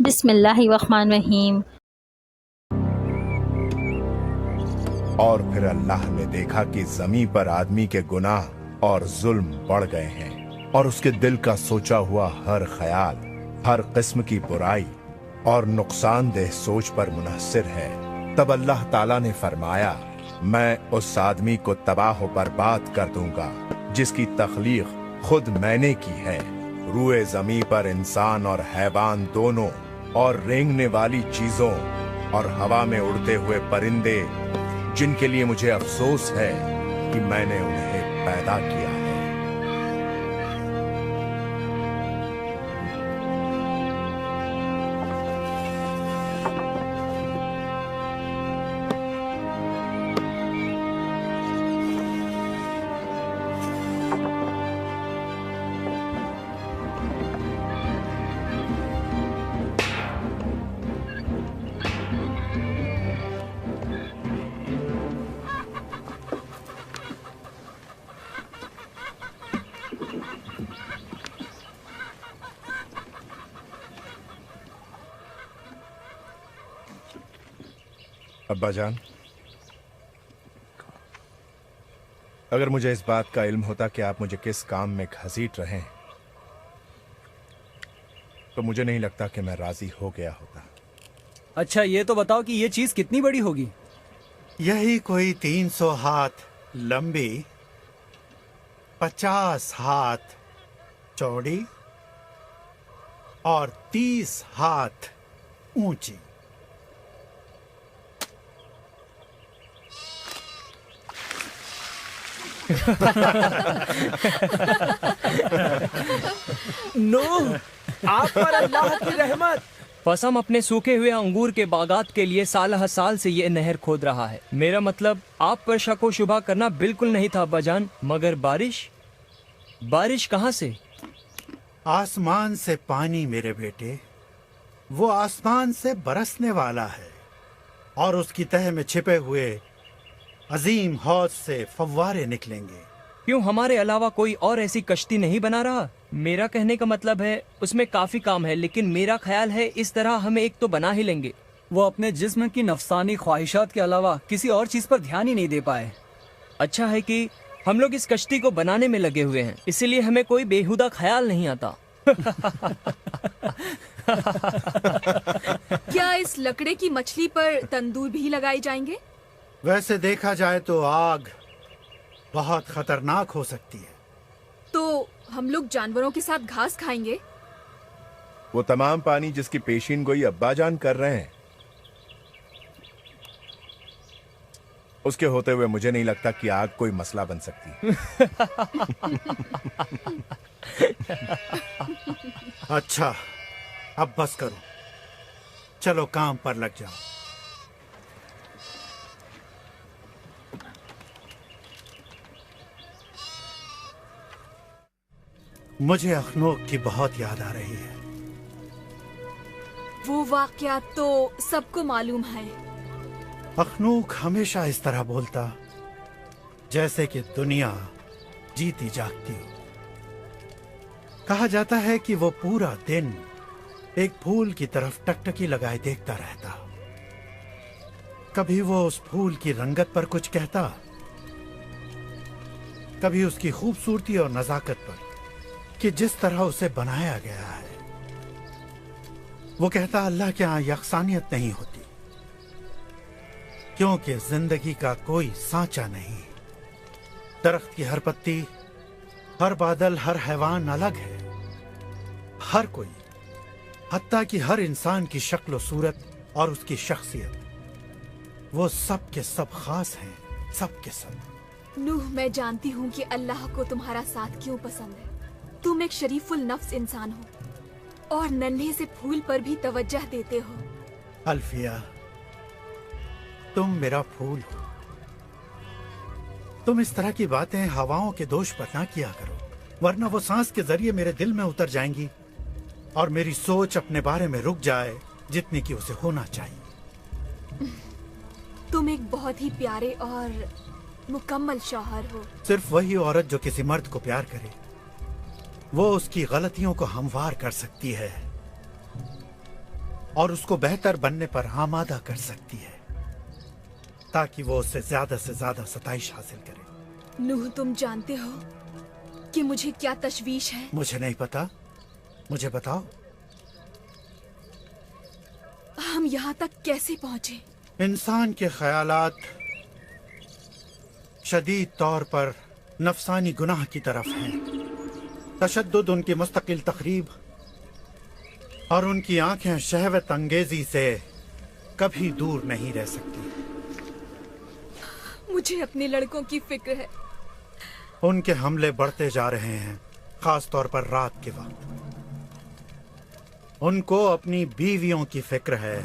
बिस्मिल्लाहिर्रहमानिर्रहीम। और फिर अल्लाह ने देखा कि जमीन पर आदमी के गुनाह और जुल्म बढ़ गए हैं और उसके दिल का सोचा हुआ हर ख्याल, हर किस्म की बुराई और नुकसानदेह सोच पर मुनहसिर है। तब अल्लाह ताला ने फरमाया, मैं उस आदमी को तबाह बर्बाद कर दूंगा जिसकी तख्लीक खुद मैंने की है। रूए जमीन पर इंसान और हैवान दोनों, और रेंगने वाली चीजों और हवा में उड़ते हुए परिंदे, जिनके लिए मुझे अफसोस है कि मैंने उन्हें पैदा किया है। अब्बा जान, अगर मुझे इस बात का इल्म होता कि आप मुझे किस काम में घसीट रहे हैं, तो मुझे नहीं लगता कि मैं राजी हो गया होता। अच्छा, ये तो बताओ कि ये चीज कितनी बड़ी होगी? यही कोई 300 हाथ लंबी, 50 हाथ चौड़ी और 30 हाथ ऊंची। नो, आप पर अल्लाह की रहमत। फसम अपने सूखे हुए अंगूर के बागात के लिए साल हर साल से ये नहर खोद रहा है। मेरा मतलब आप पर शक व शुबा करना बिल्कुल नहीं था अब्बाजान, मगर बारिश कहाँ से? आसमान से पानी मेरे बेटे, वो आसमान से बरसने वाला है और उसकी तह में छिपे हुए अजीम हौज से फव्वारे निकलेंगे। क्यों हमारे अलावा कोई और ऐसी कश्ती नहीं बना रहा? मेरा कहने का मतलब है उसमें काफी काम है, लेकिन मेरा ख्याल है इस तरह हम एक तो बना ही लेंगे। वो अपने जिस्म की नफसानी ख्वाहिशात के अलावा किसी और चीज पर ध्यान ही नहीं दे पाए। अच्छा है कि हम लोग इस कश्ती को बनाने में लगे हुए हैं, इसीलिए हमें कोई बेहुदा ख्याल नहीं आता। क्या इस लकड़े की मछली पर तंदूर भी लगाए जाएंगे? वैसे देखा जाए तो आग बहुत खतरनाक हो सकती है। तो हम लोग जानवरों के साथ घास खाएंगे? वो तमाम पानी जिसकी पेशीन गोई अब्बा जान कर रहे हैं, उसके होते हुए मुझे नहीं लगता कि आग कोई मसला बन सकती। अच्छा, अब बस करो, चलो काम पर लग जाओ। मुझे अखनूक की बहुत याद आ रही है। वो वाक़यात तो सबको मालूम है। अखनूक हमेशा इस तरह बोलता जैसे कि दुनिया जीती जागती। कहा जाता है कि वो पूरा दिन एक फूल की तरफ टकटकी लगाए देखता रहता। कभी वो उस फूल की रंगत पर कुछ कहता, कभी उसकी खूबसूरती और नजाकत पर कि जिस तरह उसे बनाया गया है। वो कहता, अल्लाह के यहाँ यकसानियत नहीं होती, क्योंकि जिंदगी का कोई सांचा नहीं। दरख्त की हर पत्ती, हर बादल, हर हैवान अलग है। हर कोई, हत्ता कि हर इंसान की शक्ल और सूरत और उसकी शख्सियत, वो सब के सब खास हैं, सब के सब। नूह, मैं जानती हूँ कि अल्लाह को तुम्हारा साथ क्यों पसंद है। तुम एक शरीफुल नफ्स इंसान हो और नन्हे से फूल पर भी तवज्जह देते हो। अल्फिया, तुम मेरा फूल हो। तुम इस तरह की बातें हवाओं के दोष पर ना किया करो, वरना वो सांस के जरिए मेरे दिल में उतर जाएंगी और मेरी सोच अपने बारे में रुक जाए जितनी कि उसे होना चाहिए। तुम एक बहुत ही प्यारे और मुकम्मल शौहर हो। सिर्फ वही औरत जो किसी मर्द को प्यार करे, वो उसकी गलतियों को हमवार कर सकती है। और उसको बेहतर बनने पर आमादा कर सकती है, ताकि वो उससे ज्यादा से ज्यादा सताइश हासिल करे। नूह, तुम जानते हो कि मुझे क्या तशवीश है? मुझे नहीं पता, मुझे बताओ। हम यहाँ तक कैसे पहुँचे? इंसान के ख्यालात शदीद तौर पर नफसानी गुनाह की तरफ हैं। तशद्दुद उनकी मुस्तकिल तकरीब और उनकी आंखें शहवत अंगेजी से कभी दूर नहीं रह सकती। मुझे अपने लड़कों की फिक्र है। उनके हमले बढ़ते जा रहे हैं, खास तौर पर रात के वक्त। उनको अपनी बीवियों की फिक्र है।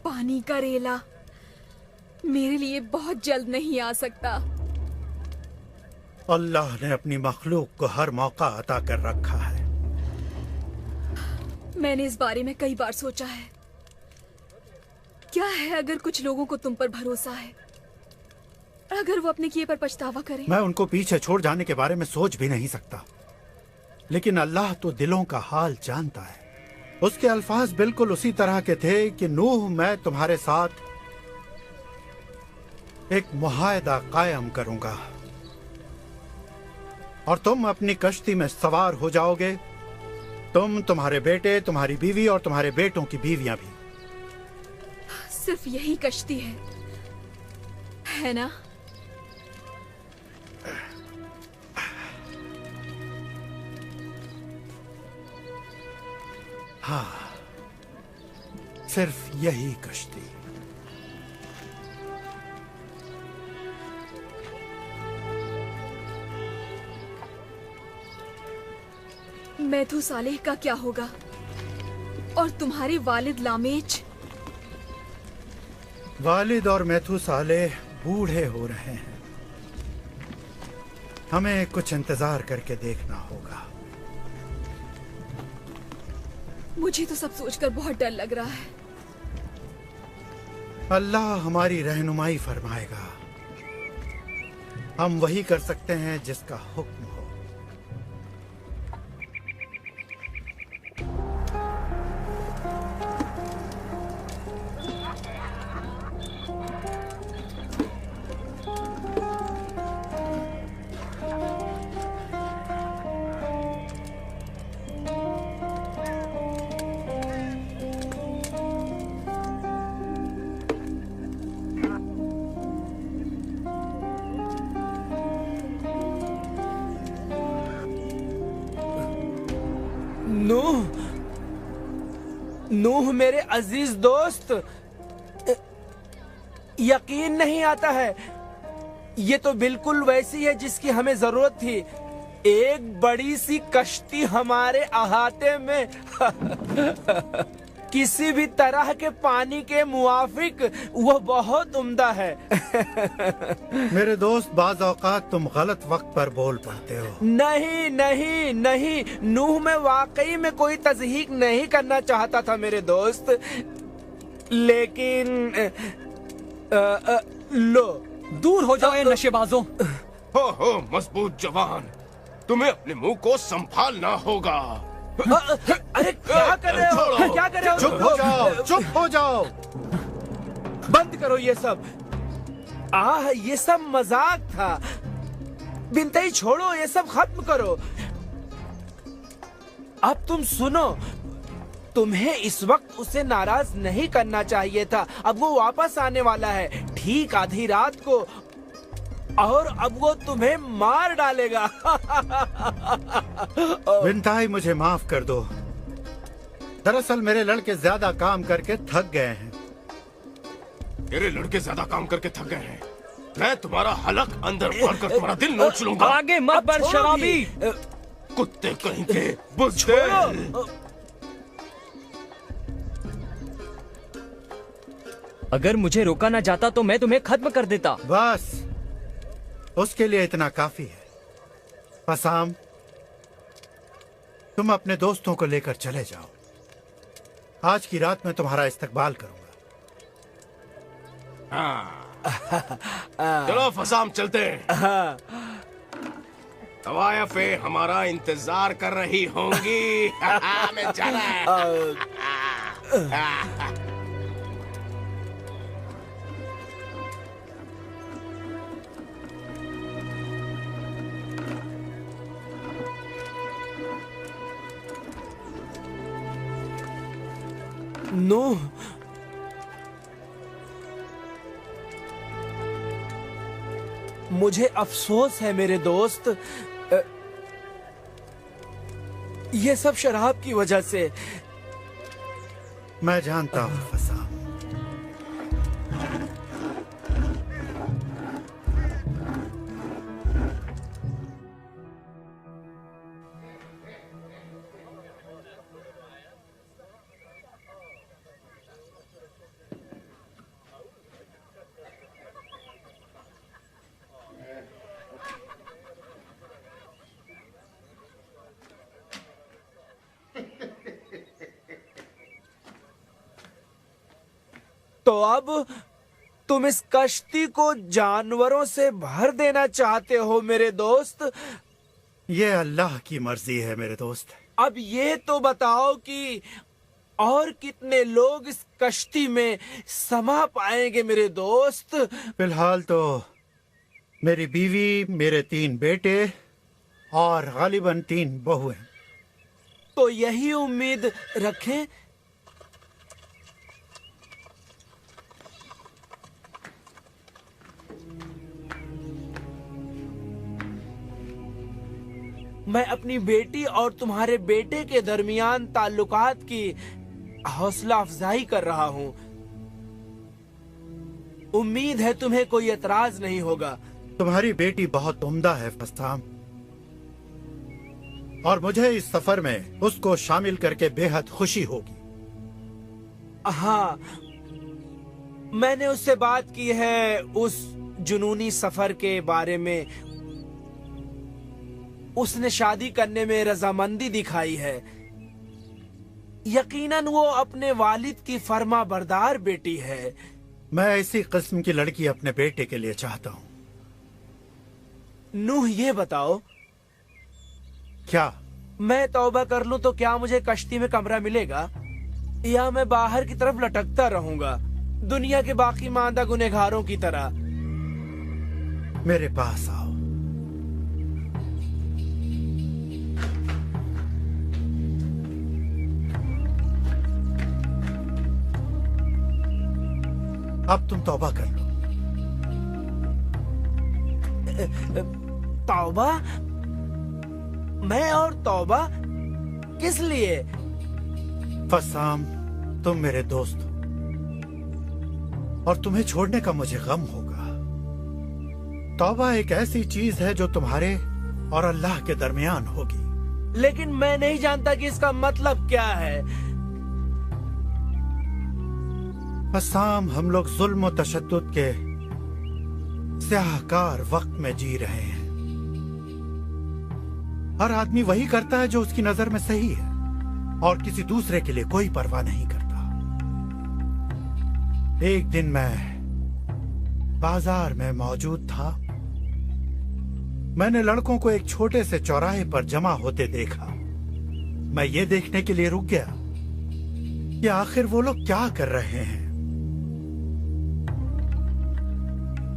पानी का रेला मेरे लिए बहुत जल्द नहीं आ सकता। अल्लाह ने अपनी मखलूक को हर मौका अता कर रखा है। मैंने इस बारे में कई बार सोचा है। क्या है अगर कुछ लोगों को तुम पर भरोसा है, अगर वो अपने किए पर पछतावा करें? मैं उनको पीछे छोड़ जाने के बारे में सोच भी नहीं सकता, लेकिन अल्लाह तो दिलों का हाल जानता है। उसके अल्फाज बिल्कुल उसी तरह के थे कि नूह, मैं तुम्हारे साथ एक मुआहदा कायम करूंगा और तुम अपनी कश्ती में सवार हो जाओगे, तुम, तुम्हारे बेटे, तुम्हारी बीवी और तुम्हारे बेटों की बीवियां भी। सिर्फ यही कश्ती है ना? हाँ, सिर्फ यही कश्ती। मैथू सालेह का क्या होगा? और तुम्हारे वालिद लामेच? वालिद और मैथू सालेह बूढ़े हो रहे हैं। हमें कुछ इंतजार करके देखना होगा। मुझे तो सब सोचकर बहुत डर लग रहा है। अल्लाह हमारी रहनुमाई फरमाएगा। हम वही कर सकते हैं जिसका हुक्म हो। नूह मेरे अजीज दोस्त, यकीन नहीं आता है, ये तो बिल्कुल वैसी है जिसकी हमें जरूरत थी। एक बड़ी सी कश्ती हमारे अहाते में किसी भी तरह के पानी के मुआफिक वो बहुत उम्दा है। मेरे दोस्त, बाज औकात तुम गलत वक्त पर बोल पड़ते हो। नहीं नहीं नहीं, नूह में वाकई में कोई तज़हीक नहीं करना चाहता था मेरे दोस्त, लेकिन लो। दूर हो जाओ ये नशेबाजों। हो मजबूत जवान, तुम्हें अपने मुंह को संभालना होगा। अरे क्या कर रहे हो? क्या कर रहे हो? चुप हो जाओ, चुप हो जाओ। बंद करो ये सब। ये सब मजाक था। बिनते छोड़ो, ये सब खत्म करो। अब तुम सुनो, तुम्हें इस वक्त उसे नाराज नहीं करना चाहिए था। अब वो वापस आने वाला है ठीक आधी रात को, और अब वो तुम्हें मार डालेगा। बिनताई, मुझे माफ कर दो। दरअसल मेरे लड़के ज्यादा काम करके थक गए हैं। तेरे लड़के ज्यादा काम करके थक गए हैं। मैं तुम्हारा हलक अंदर मारकर तुम्हारा दिल नोच लूंगा। आगे मत बढ़ शराबी। कुत्ते कहीं के बुज़दिल। अगर मुझे रोका ना जाता तो मैं तुम्हें खत्म कर देता। बस, उसके लिए इतना काफी है। फसाम, तुम अपने दोस्तों को लेकर चले जाओ। आज की रात मैं तुम्हारा इस्तकबाल करूंगा। चलो फसाम, चलते हैं। तवायफे हमारा इंतजार कर रही होंगी। मैं जा रहा है। नूह, मुझे अफसोस है मेरे दोस्त, ये सब शराब की वजह से। मैं जानता हूँ फसाम। तो अब तुम इस कश्ती को जानवरों से भर देना चाहते हो मेरे दोस्त? ये अल्लाह की मर्जी है मेरे दोस्त। अब ये तो बताओ कि और कितने लोग इस कश्ती में समा पाएंगे मेरे दोस्त? फिलहाल तो मेरी बीवी, मेरे 3 बेटे और गालिबन 3 बहुएं। तो यही उम्मीद रखें। मैं अपनी बेटी और तुम्हारे बेटे के दरमियान ताल्लुकात की हौसला अफजाई कर रहा हूँ। उम्मीद है तुम्हें कोई एतराज नहीं होगा। तुम्हारी बेटी बहुत उम्दा है फसाम, और मुझे इस सफर में उसको शामिल करके बेहद खुशी होगी। हाँ, मैंने उससे बात की है उस जुनूनी सफर के बारे में। उसने शादी करने में रजामंदी दिखाई है। यकीनन वो अपने वालिद की फर्मा बरदार बेटी है। मैं ऐसी किस्म की लड़की अपने बेटे के लिए चाहता हूँ। नूह, ये बताओ, क्या मैं तौबा कर लूं तो क्या मुझे कश्ती में कमरा मिलेगा, या मैं बाहर की तरफ लटकता रहूंगा दुनिया के बाकी मांदा गुनहगारों की तरह? मेरे पास आओ। अब तुम तौबा कर लो। तौबा? मैं और तौबा? किस लिए? फसाम, तुम मेरे दोस्त हो और तुम्हें छोड़ने का मुझे गम होगा। तौबा एक ऐसी चीज है जो तुम्हारे और अल्लाह के दरमियान होगी। लेकिन मैं नहीं जानता कि इसका मतलब क्या है। फसाम, हम लोग जुल्म और तशद्दुद के स्याहकार वक्त में जी रहे हैं। हर आदमी वही करता है जो उसकी नजर में सही है और किसी दूसरे के लिए कोई परवाह नहीं करता। एक दिन मैं बाजार में मौजूद था। मैंने लड़कों को एक छोटे से चौराहे पर जमा होते देखा। मैं ये देखने के लिए रुक गया कि आखिर वो लोग क्या कर रहे हैं।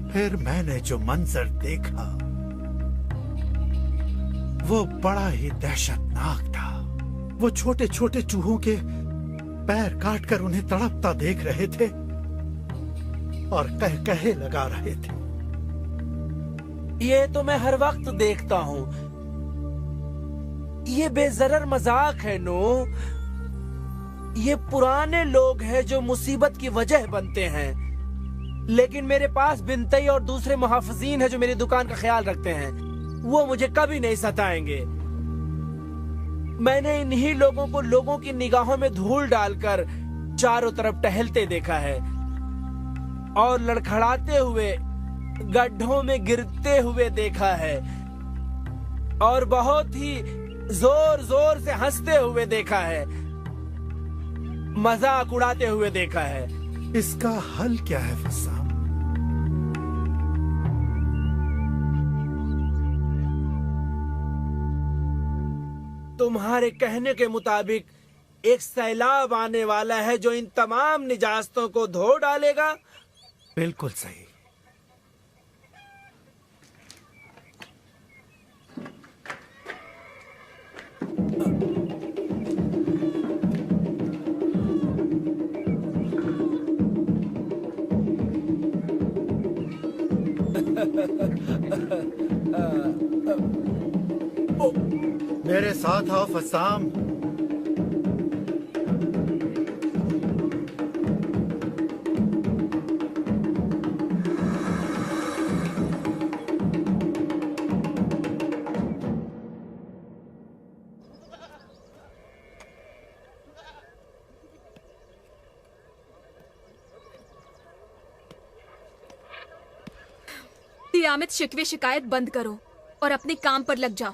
फिर मैंने जो मंजर देखा वो बड़ा ही दहशतनाक था। वो छोटे छोटे चूहों के पैर काटकर उन्हें तड़पता देख रहे थे और कहे लगा रहे थे। ये तो मैं हर वक्त देखता हूँ। ये बेजरर मजाक है नो। ये पुराने लोग हैं जो मुसीबत की वजह बनते हैं। लेकिन मेरे पास बिनतई और दूसरे मुहाफिजीन हैं जो मेरी दुकान का ख्याल रखते हैं। वो मुझे कभी नहीं सताएंगे। मैंने इन्हीं लोगों को लोगों की निगाहों में धूल डालकर चारों तरफ टहलते देखा है और लड़खड़ाते हुए गड्ढों में गिरते हुए देखा है और बहुत ही जोर जोर से हंसते हुए देखा है, मजाक उड़ाते हुए देखा है। इसका हल क्या है फसाम? तुम्हारे कहने के मुताबिक एक सैलाब आने वाला है जो इन तमाम निजास्तों को धो डालेगा। बिल्कुल सही। मेरे साथ आओ फसाम। क़ियामत शिकवे शिकायत बंद करो और अपने काम पर लग जाओ।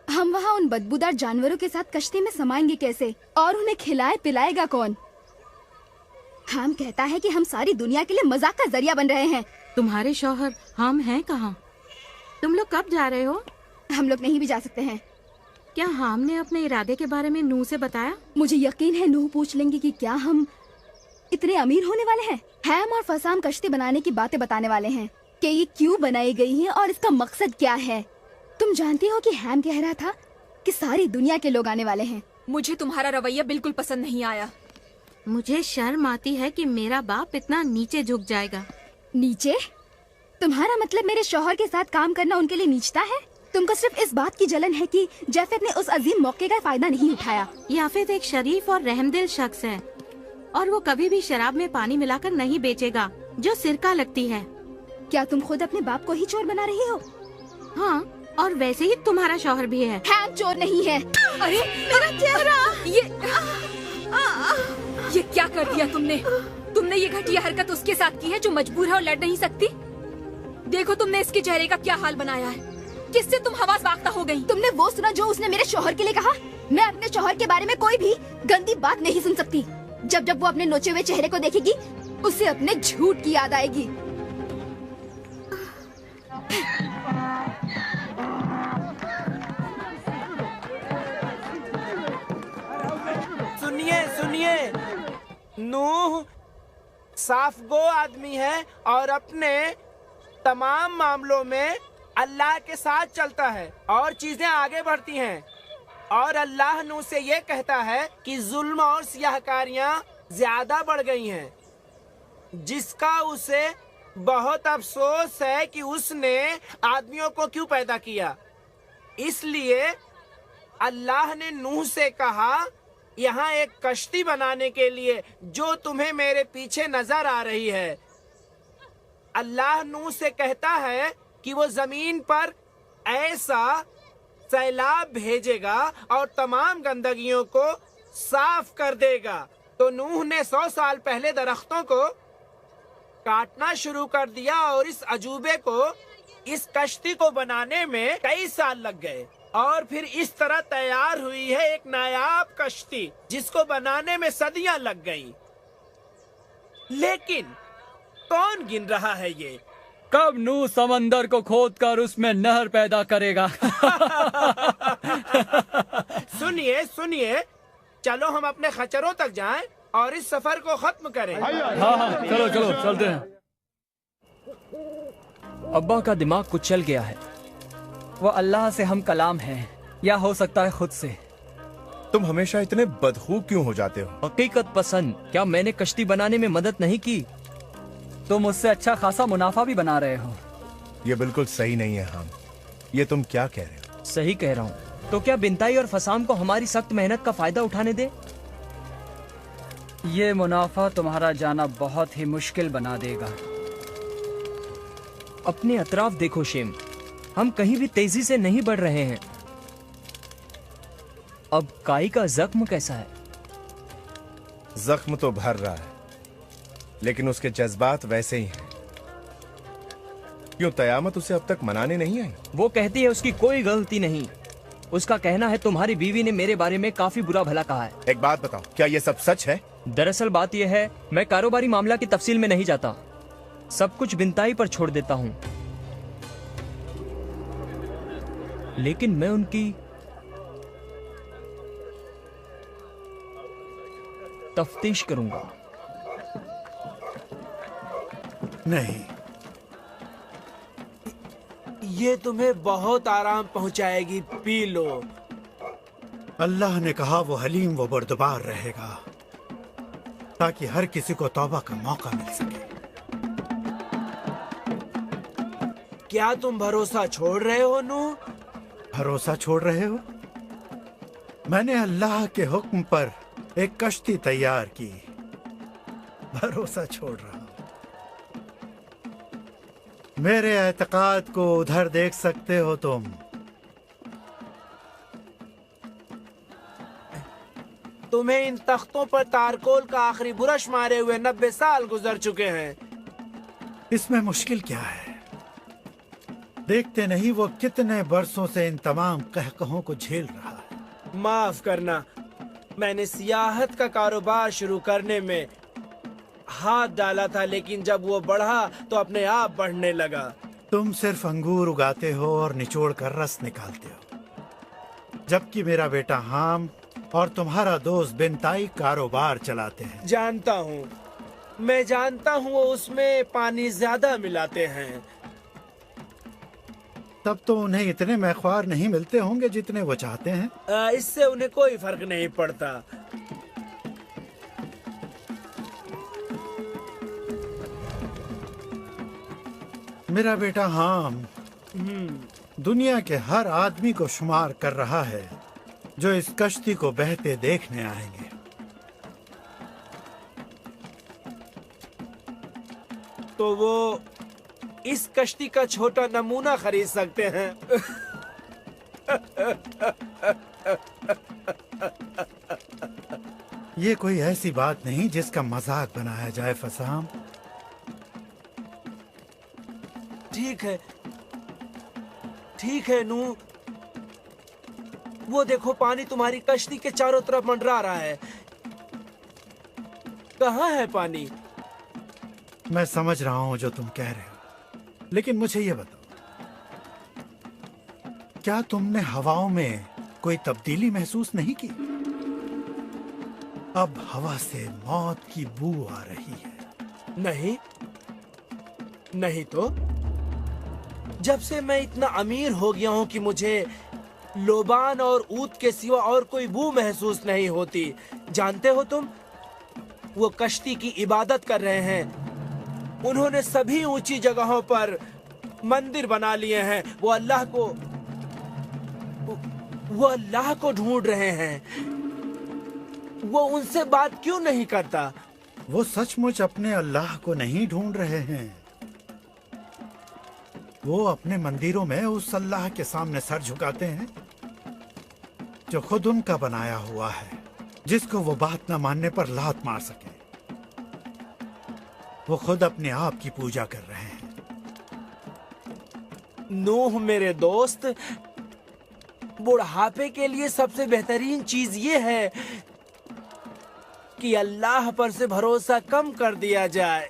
हम वहाँ उन बदबूदार जानवरों के साथ कश्ती में समाएंगे कैसे, और उन्हें खिलाए पिलाएगा कौन? हम कहता है कि हम सारी दुनिया के लिए मजाक का जरिया बन रहे हैं। तुम्हारे शौहर हम हैं कहाँ? तुम लोग कब जा रहे हो? हम लोग नहीं भी जा सकते हैं। क्या हाम ने अपने इरादे के बारे में नूह से बताया? मुझे यकीन है नूह पूछ लेंगे कि क्या हम इतने अमीर होने वाले हैं। हैम और फसाम कश्ती बनाने की बातें बताने वाले हैं कि ये क्यों बनाई गई है और इसका मकसद क्या है। तुम जानती हो कि हैम कह रहा था कि सारी दुनिया के लोग आने वाले हैं। मुझे तुम्हारा रवैया बिल्कुल पसंद नहीं आया। मुझे शर्म आती है कि मेरा बाप इतना नीचे झुक जाएगा। नीचे? तुम्हारा मतलब मेरे शौहर के साथ काम करना उनके लिए नीचता है? तुमको सिर्फ इस बात की जलन है कि जैफेद ने उस अजीम मौके का फायदा नहीं उठाया। याफेद एक शरीफ और रहमदिल शख्स है और वो कभी भी शराब में पानी मिलाकर नहीं बेचेगा जो सिरका लगती है। क्या तुम खुद अपने बाप को ही चोर बना रही हो? हाँ, और वैसे ही तुम्हारा शौहर भी है। हैम चोर नहीं है। अरे मेरा चेहरा! ये क्या कर दिया तुमने? तुमने ये घटिया हरकत उसके साथ की है जो मजबूर है और लड़ नहीं सकती। देखो तुमने इसके चेहरे का क्या हाल बनाया है। किससे तुम हवास वाख्ता हो गई? तुमने वो सुना जो उसने मेरे शौहर के लिए कहा? मैं अपने शौहर के बारे में कोई भी गंदी बात नहीं सुन सकती। जब जब वो अपने नोचे हुए चेहरे को देखेगी उसे अपने झूठ की याद आएगी। सुनिए सुनिए, नूह साफ गो आदमी है और अपने तमाम मामलों में अल्लाह के साथ चलता है और चीजें आगे बढ़ती हैं। और अल्लाह नूह से ये कहता है कि जुल्म और सियाहकारियां ज्यादा बढ़ गई हैं, जिसका उसे बहुत अफसोस है कि उसने आदमियों को क्यों पैदा किया। इसलिए अल्लाह ने नूह से कहा, यहाँ एक कश्ती बनाने के लिए जो तुम्हें मेरे पीछे नजर आ रही है। अल्लाह नूह से कहता है कि वो जमीन पर ऐसा सैलाब भेजेगा और तमाम गंदगियों को साफ कर देगा। तो नूह ने 100 साल पहले दरख्तों को काटना शुरू कर दिया और इस अजूबे को, इस कश्ती को बनाने में कई साल लग गए और फिर इस तरह तैयार हुई है एक नायाब कश्ती जिसको बनाने में सदियां लग गईं। लेकिन कौन गिन रहा है ये? कब नूह समंदर को खोदकर उसमें नहर पैदा करेगा? सुनिए सुनिए, चलो हम अपने खच्चरों तक जाएं और इस सफर को खत्म करें। हाँ, चलो चलो चलते हैं। अब्बा का दिमाग कुछ चल गया है। वो अल्लाह से हम कलाम हैं, या हो सकता है खुद से। तुम हमेशा इतने बदखू क्यों हो जाते हो? हकीकत पसंद। क्या मैंने कश्ती बनाने में मदद नहीं की? तुम उससे अच्छा खासा मुनाफा भी बना रहे हो। ये बिल्कुल सही नहीं है हम। ये तुम क्या कह रहे हो? सही कह रहा हूँ। तो क्या बिनताई और फसाम को हमारी सख्त मेहनत का फायदा उठाने दे? ये मुनाफा तुम्हारा जाना बहुत ही मुश्किल बना देगा। अपने अतराफ देखो शेम, हम कहीं भी तेजी से नहीं बढ़ रहे हैं। अब काई का जख्म कैसा है? जख्म तो भर रहा है, लेकिन उसके जज्बात वैसे ही हैं। क्यों कयामत उसे अब तक मनाने नहीं आई? वो कहती है उसकी कोई गलती नहीं। उसका कहना है तुम्हारी बीवी ने मेरे बारे में काफी बुरा भला कहा है। एक बात बताओ, क्या ये सब सच है? दरअसल बात यह है, मैं कारोबारी मामला की तफसील में नहीं जाता, सब कुछ बिनताई पर छोड़ देता हूँ। लेकिन मैं उनकी तफ्तीश करूंगा। नहीं, ये तुम्हें बहुत आराम पहुंचाएगी, पी लो। अल्लाह ने कहा वो हलीम व बर्दबार रहेगा ताकि हर किसी को तौबा का मौका मिल सके। क्या तुम भरोसा छोड़ रहे हो नू? भरोसा छोड़ रहे हो? मैंने अल्लाह के हुक्म पर एक कश्ती तैयार की, भरोसा छोड़ रहा हूं। मेरे एतकाद को उधर देख सकते हो तुम। तुम्हें इन तख्तों पर तारकोल का आखिरी बुरश मारे हुए 90 साल गुजर चुके हैं। इसमें मुश्किल क्या है? देखते नहीं वो कितने बरसों से इन तमाम कहकहों को झेल रहा है। माफ करना, मैंने सियाहत का कारोबार शुरू करने में हाथ डाला था, लेकिन जब वो बढ़ा तो अपने आप बढ़ने लगा। तुम सिर्फ अंगूर उगाते हो और निचोड़ कर रस निकालते हो, जबकि मेरा बेटा हाम और तुम्हारा दोस्त बिनताई कारोबार चलाते हैं। जानता हूँ, मैं जानता हूँ वो उसमें पानी ज्यादा मिलाते हैं। तब तो उन्हें इतने मैख्वार नहीं मिलते होंगे जितने वो चाहते हैं। इससे उन्हें कोई फर्क नहीं पड़ता। मेरा बेटा हाम दुनिया के हर आदमी को शुमार कर रहा है जो इस कश्ती को बहते देखने आएंगे। तो वो इस कश्ती का छोटा नमूना खरीद सकते हैं। ये कोई ऐसी बात नहीं जिसका मजाक बनाया जाए फसाम। ठीक है नू। वो देखो, पानी तुम्हारी कश्ती के चारों तरफ मंडरा रहा है। कहाँ है पानी? मैं समझ रहा हूँ जो तुम कह रहे हो, लेकिन मुझे ये बताओ, क्या तुमने हवाओं में कोई तब्दीली महसूस नहीं की? अब हवा से मौत की बू आ रही है। नहीं तो जब से मैं इतना अमीर हो गया हूँ कि मुझे लोबान और ऊत के सिवा और कोई बू महसूस नहीं होती। जानते हो तुम, वो कश्ती की इबादत कर रहे हैं। उन्होंने सभी ऊंची जगहों पर मंदिर बना लिए हैं। वो अल्लाह को ढूंढ रहे हैं। वो उनसे बात क्यों नहीं करता? वो सचमुच अपने अल्लाह को नहीं ढूंढ रहे हैं। वो अपने मंदिरों में उस अल्लाह के सामने सर झुकाते हैं जो खुद उनका बनाया हुआ है, जिसको वो बात न मानने पर लात मार सके। वो खुद अपने आप की पूजा कर रहे हैं। नूह मेरे दोस्त, बुढ़ापे के लिए सबसे बेहतरीन चीज ये है कि अल्लाह पर से भरोसा कम कर दिया जाए।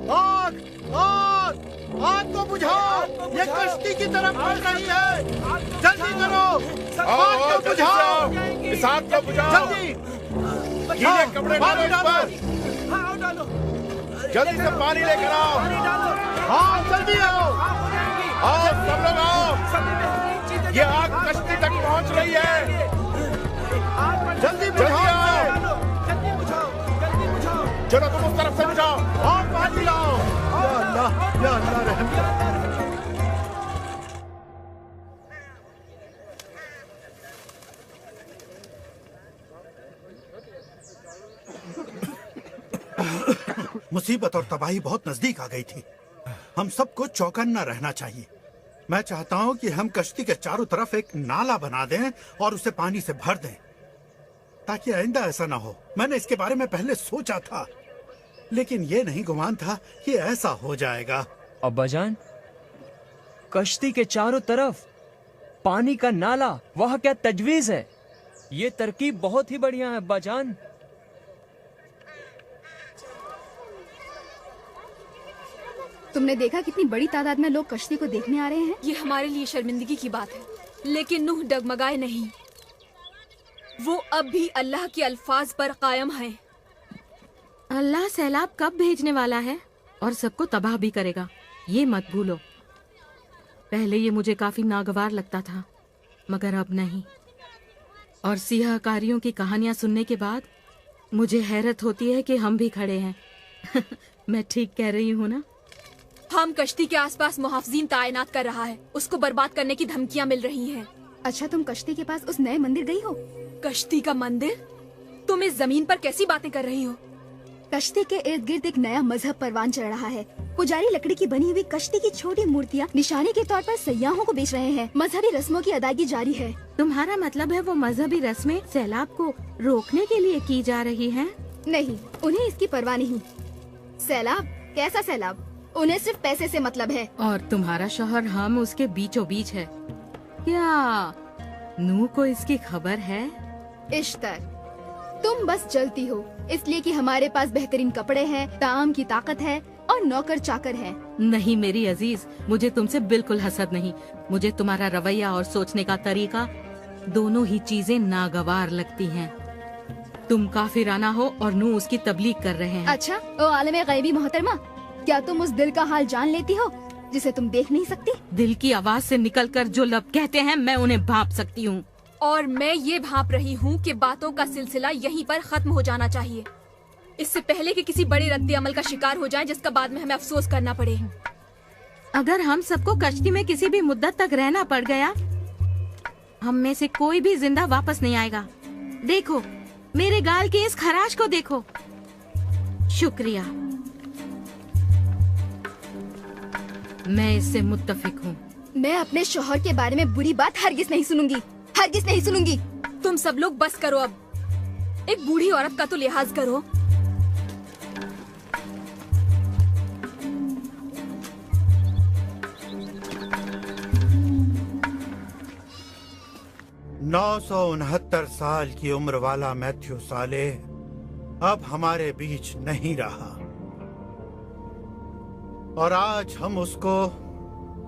आग! आग! आग को बुझाओ! ये कश्ती की तरफ बढ़ रही है। जल्दी करो! आग को बुझाओ! इस आग को बुझाओ! जल्दी! गीले कपड़े डालो इस पर! जल्दी से पानी लेकर आओ! हाँ, जल्दी आओ! आओ सब लोग आओ! ये आग कश्ती तक पहुंच रही है। जल्दी जल्दी बुझाओ! आओ! चलो तुम उस तरफ से बुझाओ। और पानी लाओ! या अल्लाह रहम कर। मुसीबत और तबाही बहुत नजदीक आ गई थी। हम सबको चौकन्ना रहना चाहिए। मैं चाहता हूं कि हम कश्ती के चारों तरफ एक नाला बना दें और उसे पानी से भर दें, ताकि आइंदा ऐसा ना हो। मैंने इसके बारे में पहले सोचा था, लेकिन ये नहीं गुमान था कि ऐसा हो जाएगा। अब्बाजान, कश्ती के चारों तरफ? पानी का नाला, वह क्या तजवीज है। ये तरकीब बहुत ही बढ़िया है अब्बाजान। तुमने देखा कितनी बड़ी तादाद में लोग कश्ती को देखने आ रहे हैं। ये हमारे लिए शर्मिंदगी की बात है, लेकिन नूह डगमगाए नहीं। वो अब भी अल्लाह के अल्फाज पर कायम है। अल्लाह सैलाब कब भेजने वाला है और सबको तबाह भी करेगा, ये मत भूलो। पहले ये मुझे काफी नागवार लगता था, मगर अब नहीं। और सियाहकारियों की कहानियां सुनने के बाद मुझे हैरत होती है कि हम भी खड़े हैं। मैं ठीक कह रही हूँ ना? हम कश्ती के आसपास मुहाफिजीन तैनात कर रहा है, उसको बर्बाद करने की धमकियां मिल रही हैं। अच्छा, तुम कश्ती के पास उस नए मंदिर गई हो? कश्ती का मंदिर? तुम इस जमीन पर कैसी बातें कर रही हो? कश्ती के इर्द गिर्द एक नया मजहब परवान चढ़ रहा है। पुजारी लकड़ी की बनी हुई कश्ती की छोटी मूर्तियाँ निशानी के तौर पर सयाहों को बेच रहे हैं। मजहबी रस्मों की अदायगी जारी है। तुम्हारा मतलब है वो मजहबी रस्में सैलाब को रोकने के लिए की जा रही हैं? नहीं, उन्हें इसकी परवाह नहीं। सैलाब? कैसा सैलाब? उन्हें सिर्फ पैसे से मतलब है। और तुम्हारा शौहर हम उसके बीचों बीच है। क्या नूह को इसकी खबर है? इश्तर, तुम बस जलती हो इसलिए कि हमारे पास बेहतरीन कपड़े हैं, ताम की ताकत है और नौकर चाकर हैं। नहीं मेरी अजीज, मुझे तुमसे बिल्कुल हसद नहीं। मुझे तुम्हारा रवैया और सोचने का तरीका, दोनों ही चीजें नागवार लगती हैं। तुम काफिराना हो और नूह उसकी तबलीग कर रहे हैं। अच्छा, ओ आलमे गैबी मोहतरमा, क्या तुम उस दिल का हाल जान लेती हो जिसे तुम देख नहीं सकती? दिल की आवाज से निकलकर जो लब कहते हैं, मैं उन्हें भांप सकती हूँ। और मैं ये भांप रही हूँ कि बातों का सिलसिला यहीं पर खत्म हो जाना चाहिए, इससे पहले कि किसी बड़े रद्द अमल का शिकार हो जाए जिसका बाद में हमें अफसोस करना पड़े। अगर हम सबको कश्ती में किसी भी मुद्दत तक रहना पड़ गया, हम में से कोई भी जिंदा वापस नहीं आएगा। देखो, मेरे गाल के इस खराश को देखो। शुक्रिया, मैं इससे मुत्तफिक हूँ। मैं अपने शौहर के बारे में बुरी बात हरगिज नहीं सुनूंगी, हरगिज नहीं सुनूंगी। तुम सब लोग बस करो अब, एक बूढ़ी औरत का तो लिहाज करो। नौ 969 साल की उम्र वाला मैथ्यू साले अब हमारे बीच नहीं रहा और आज हम उसको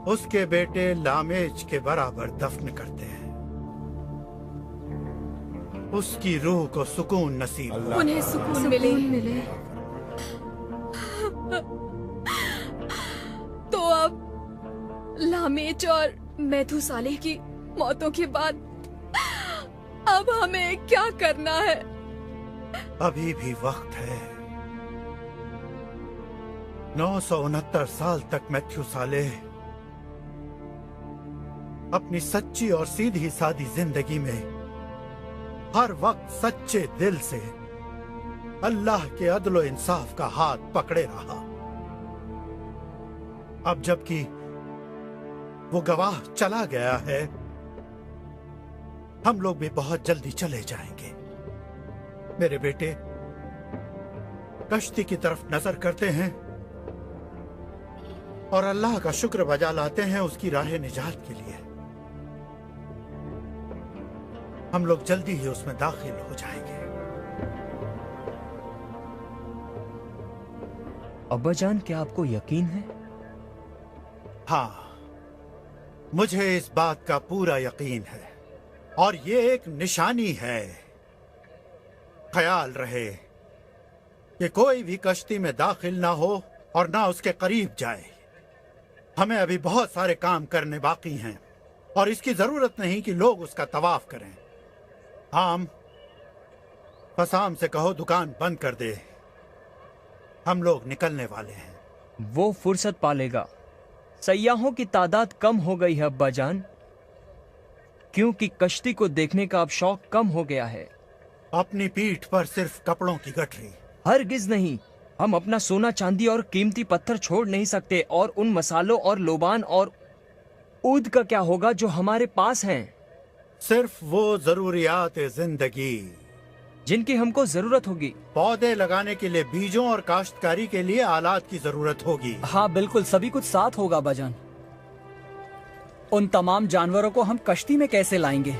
उसके बेटे लामेज के बराबर दफन करते हैं। उसकी रूह को सुकून नसीब हो। उन्हें सुकून मिले। तो अब लामेज और मैथुसालेह की मौतों के बाद अब हमें क्या करना है? अभी भी वक्त है। 969 साल तक मैथ्यू सालेह अपनी सच्ची और सीधी सादी जिंदगी में हर वक्त सच्चे दिल से अल्लाह के अदलो इंसाफ का हाथ पकड़े रहा। अब जबकि वो गवाह चला गया है, हम लोग भी बहुत जल्दी चले जाएंगे। मेरे बेटे कश्ती की तरफ नजर करते हैं और अल्लाह का शुक्र बजा लाते हैं उसकी राह निजात के लिए। हम लोग जल्दी ही उसमें दाखिल हो जाएंगे। अब्बाजान, क्या आपको यकीन है? हाँ, मुझे इस बात का पूरा यकीन है और ये एक निशानी है। ख्याल रहे कि कोई भी कश्ती में दाखिल ना हो और ना उसके करीब जाए। हमें अभी बहुत सारे काम करने बाकी हैं और इसकी जरूरत नहीं कि लोग उसका तवाफ करें। हम फसाम से कहो दुकान बंद कर दे, हम लोग निकलने वाले हैं। वो फुर्सत पालेगा। सयाहों की तादाद कम हो गई है अब्बाजान, क्योंकि कश्ती को देखने का अब शौक कम हो गया है। अपनी पीठ पर सिर्फ कपड़ों की गठरी? हरगिज नहीं। हम अपना सोना चांदी और कीमती पत्थर छोड़ नहीं सकते। और उन मसालों और लोबान और ऊद का क्या होगा जो हमारे पास हैं? सिर्फ वो जरूरियात जिंदगी जिनकी हमको जरूरत होगी। पौधे लगाने के लिए बीजों और काश्तकारी के लिए आलात की जरूरत होगी। हाँ बिल्कुल, सभी कुछ साथ होगा अब्बाजान। उन तमाम जानवरों को हम कश्ती में कैसे लाएंगे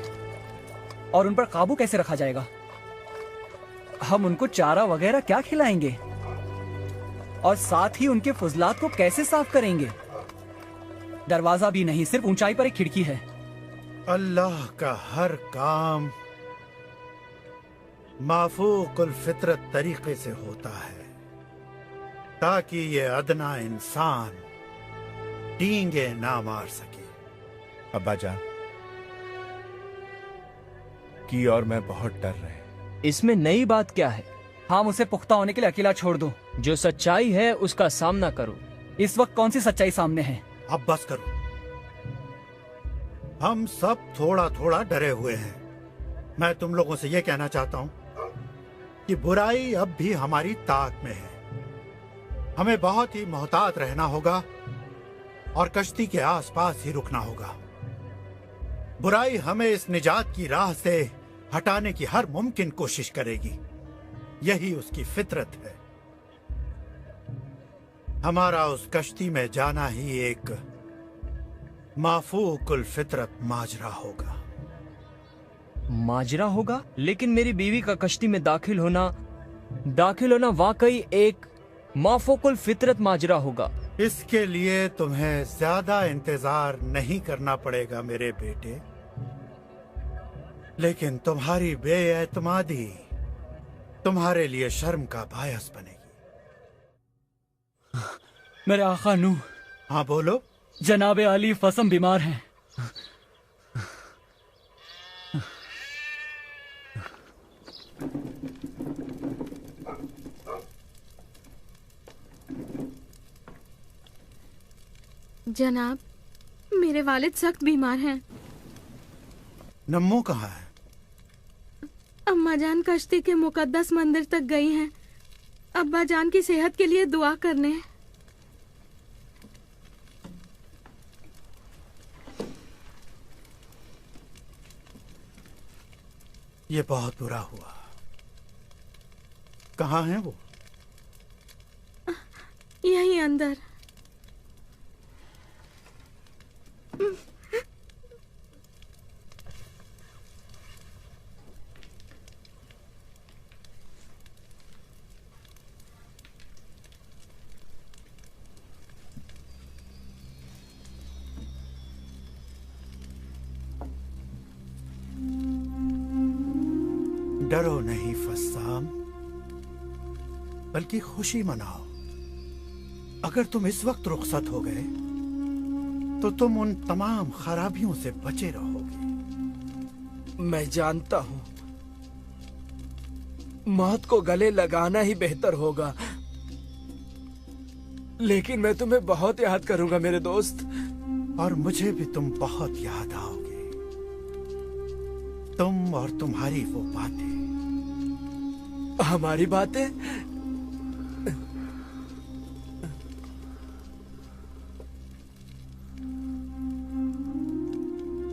और उन पर काबू कैसे रखा जाएगा? हम उनको चारा वगैरह क्या खिलाएंगे? और साथ ही उनके फुजलात को कैसे साफ करेंगे? दरवाजा भी नहीं, सिर्फ ऊंचाई पर एक खिड़की है। अल्लाह का हर काम माफूकुल फितरत तरीके से होता है ताकि ये अदना इंसान डींगे ना मार सके। अब्बा जान, की और मैं बहुत डर रहे हैं। इसमें नई बात क्या है? हम उसे पुख्ता होने के लिए अकेला छोड़ दो। जो सच्चाई है उसका सामना करो। इस वक्त कौन सी सच्चाई सामने है? अब बस करो। हम सब थोड़ा थोड़ा डरे हुए हैं। मैं तुम लोगों से यह कहना चाहता हूं कि बुराई अब भी हमारी ताक में है। हमें बहुत ही मोहतात रहना होगा और कश्ती के आसपास ही रुकना होगा। बुराई हमें इस निजात की राह से हटाने की हर मुमकिन कोशिश करेगी। यही उसकी फितरत है। हमारा उस कश्ती में जाना ही एक माफूकुल फितरत माजरा होगा। माजरा होगा? लेकिन मेरी बीवी का कश्ती में दाखिल होना वाकई एक माफूकुल फितरत माजरा होगा। इसके लिए तुम्हें ज्यादा इंतजार नहीं करना पड़ेगा मेरे बेटे, लेकिन तुम्हारी बेएतमादी तुम्हारे लिए शर्म का बायस बनेगी। मेरे आका नूह। हाँ बोलो। जनाबे अली फसम बीमार हैं। जनाब, मेरे वालिद सख्त बीमार हैं। नम्मो कहाँ है? अम्मा जान कश्ती के मुकद्दस मंदिर तक गई हैं। अब्बा जान की सेहत के लिए दुआ करने। ये बहुत बुरा हुआ। कहाँ है वो? यहीं अंदर। डरो नहीं फस्साम, बल्कि खुशी मनाओ। अगर तुम इस वक्त रुखसत हो गए तो तुम उन तमाम खराबियों से बचे रहोगे। मैं जानता हूं मौत को गले लगाना ही बेहतर होगा, लेकिन मैं तुम्हें बहुत याद करूंगा मेरे दोस्त। और मुझे भी तुम बहुत याद आओगे। तुम और तुम्हारी वो बातें। हमारी बातें?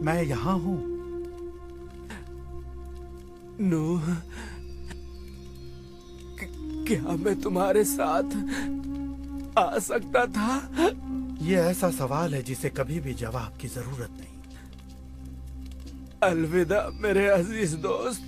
मैं यहां हूं। नूह, क्या मैं तुम्हारे साथ आ सकता था? ये ऐसा सवाल है जिसे कभी भी जवाब की जरूरत नहीं। अलविदा मेरे अजीज दोस्त।